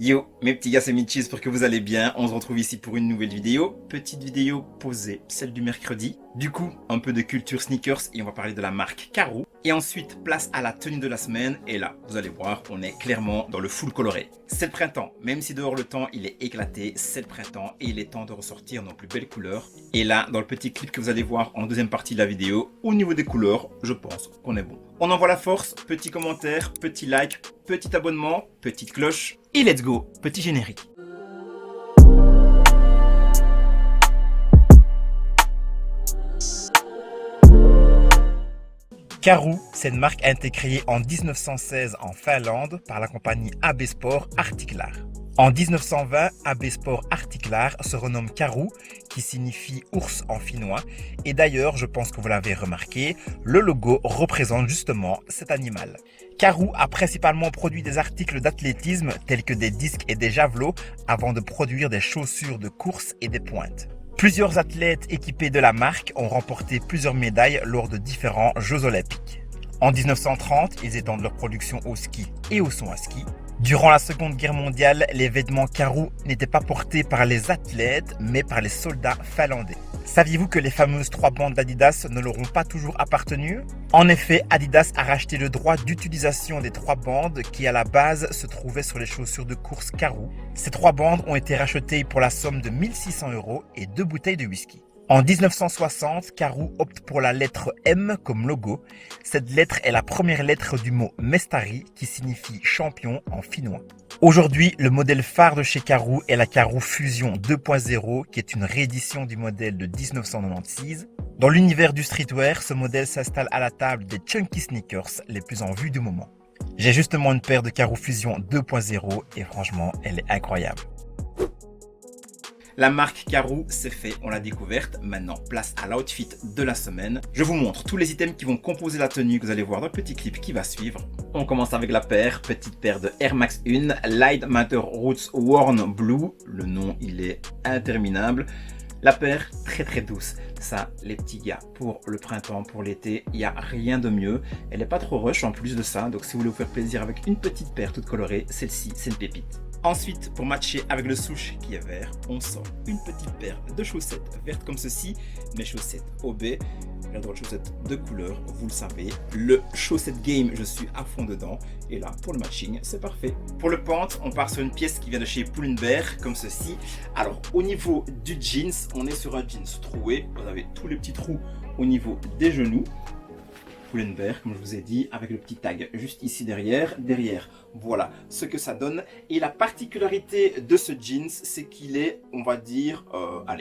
Yo, mes petits gars, c'est Mitch, j'espère que vous allez bien. On se retrouve ici pour une nouvelle vidéo. Petite vidéo posée, celle du mercredi. Du coup, un peu de culture sneakers et on va parler de la marque Karoo. Et ensuite, place à la tenue de la semaine. Et là, vous allez voir, on est clairement dans le full coloré. C'est le printemps, même si dehors le temps il est éclaté, c'est le printemps et il est temps de ressortir nos plus belles couleurs. Et là, dans le petit clip que vous allez voir en deuxième partie de la vidéo, au niveau des couleurs, je pense qu'on est bon. On envoie la force, petit commentaire, petit like, petit abonnement, petite cloche. Et let's go, petit générique. Karoo, c'est une marque a été créée en 1916 en Finlande par la compagnie AB Sport Artiklar. En 1920, AB Sport Artiklar se renomme Karoo, qui signifie ours en finnois. Et d'ailleurs, je pense que vous l'avez remarqué, le logo représente justement cet animal. Karoo a principalement produit des articles d'athlétisme tels que des disques et des javelots avant de produire des chaussures de course et des pointes. Plusieurs athlètes équipés de la marque ont remporté plusieurs médailles lors de différents Jeux olympiques. En 1930, ils étendent leur production au ski et au saut à ski. Durant la Seconde Guerre mondiale, les vêtements Karoo n'étaient pas portés par les athlètes, mais par les soldats finlandais. Saviez-vous que les fameuses 3 bandes d'Adidas ne leur ont pas toujours appartenu? En effet, Adidas a racheté le droit d'utilisation des 3 bandes qui à la base se trouvaient sur les chaussures de course Karoo. Ces 3 bandes ont été rachetées pour la somme de 1600 € et 2 bouteilles de whisky. En 1960, Karoo opte pour la lettre M comme logo. Cette lettre est la première lettre du mot Mestari qui signifie champion en finnois. Aujourd'hui, le modèle phare de chez Karoo est la Karoo Fusion 2.0 qui est une réédition du modèle de 1996. Dans l'univers du streetwear, ce modèle s'installe à la table des chunky sneakers les plus en vue du moment. J'ai justement une paire de Karoo Fusion 2.0 et franchement, elle est incroyable. La marque Karoo, c'est fait, on l'a découverte. Maintenant, place à l'outfit de la semaine. Je vous montre tous les items qui vont composer la tenue que vous allez voir dans le petit clip qui va suivre. On commence avec la paire, petite paire de Air Max 1, Light Matter Roots Worn Blue. Le nom, il est interminable. La paire, très douce. Ça, les petits gars, pour le printemps, pour l'été, il n'y a rien de mieux. Elle n'est pas trop rush en plus de ça. Donc, si vous voulez vous faire plaisir avec une petite paire toute colorée, celle-ci, c'est une pépite. Ensuite, pour matcher avec le souche qui est vert, on sort une petite paire de chaussettes vertes comme ceci. Mes chaussettes OB, j'adore les chaussettes de couleur, vous le savez. Le chaussette game, je suis à fond dedans. Et là, pour le matching, c'est parfait. Pour le pente, on part sur une pièce qui vient de chez Pull&Bear, comme ceci. Alors, au niveau du jeans, on est sur un jeans troué. Vous avez tous les petits trous au niveau des genoux. Pull&Bear, comme je vous ai dit, avec le petit tag juste ici derrière. Voilà ce que ça donne. Et la particularité de ce jeans, c'est qu'il est, on va dire,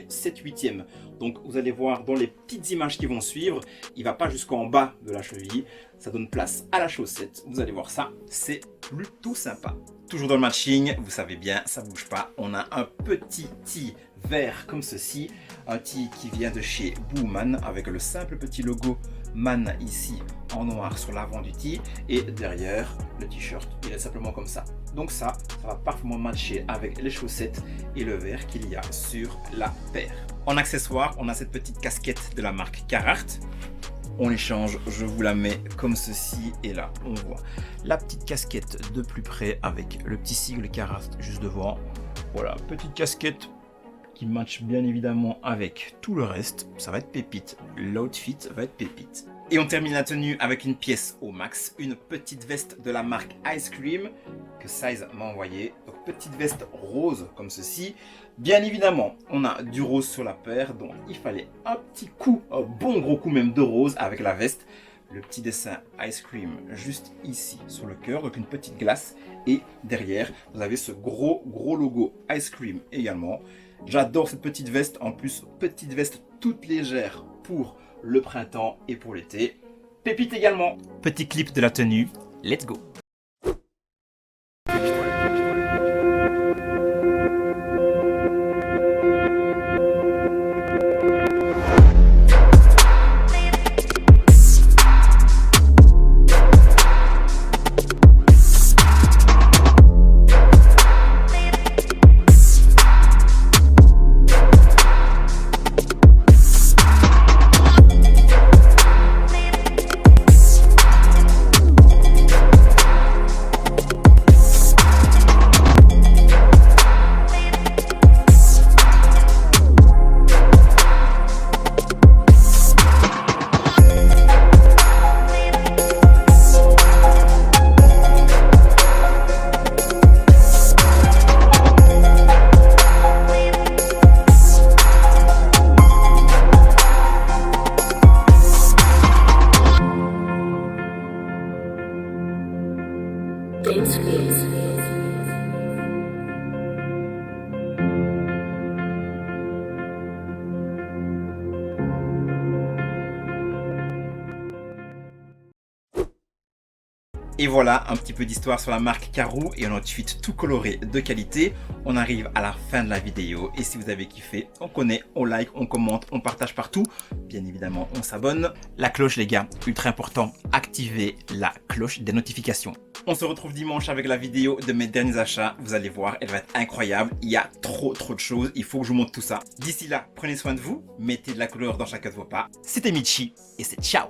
7/8e. Donc vous allez voir dans les petites images qui vont suivre, il va pas jusqu'en bas de la cheville. Ça donne place à la chaussette. Vous allez voir ça, c'est plutôt sympa. Toujours dans le matching, vous savez bien, ça bouge pas. On a un petit tee vert comme ceci. Un tee qui vient de chez Booman avec le simple petit logo Man ici en noir sur l'avant du tee. Et derrière, le t-shirt, il est simplement comme ça. Donc ça va parfaitement matcher avec les chaussettes et le vert qu'il y a sur la paire. En accessoire, on a cette petite casquette de la marque Carhartt. On l'échange, je vous la mets comme ceci et là on voit la petite casquette de plus près avec le petit sigle Carhartt juste devant. Voilà, petite casquette qui match bien évidemment avec tout le reste. Ça va être pépite, l'outfit va être pépite. Et on termine la tenue avec une pièce au max, une petite veste de la marque Ice Cream que Size m'a envoyé. Donc petite veste rose comme ceci. Bien évidemment, on a du rose sur la paire, donc il fallait un petit coup, un bon gros coup même de rose avec la veste. Le petit dessin Ice Cream juste ici sur le cœur, donc une petite glace. Et derrière, vous avez ce gros logo Ice Cream également. J'adore cette petite veste, en plus petite veste toute légère pour le printemps et pour l'été. Pépite également. Petit clip de la tenue, let's go. Et voilà un petit peu d'histoire sur la marque Karoo et un outfit tout coloré de qualité. On arrive à la fin de la vidéo et si vous avez kiffé, on connaît, on like, on commente, on partage partout. Bien évidemment, on s'abonne. La cloche les gars, ultra important, activez la cloche des notifications. On se retrouve dimanche avec la vidéo de mes derniers achats. Vous allez voir, elle va être incroyable. Il y a trop de choses, il faut que je vous montre tout ça. D'ici là, prenez soin de vous, mettez de la couleur dans chacun de vos pas. C'était Michi et c'est ciao.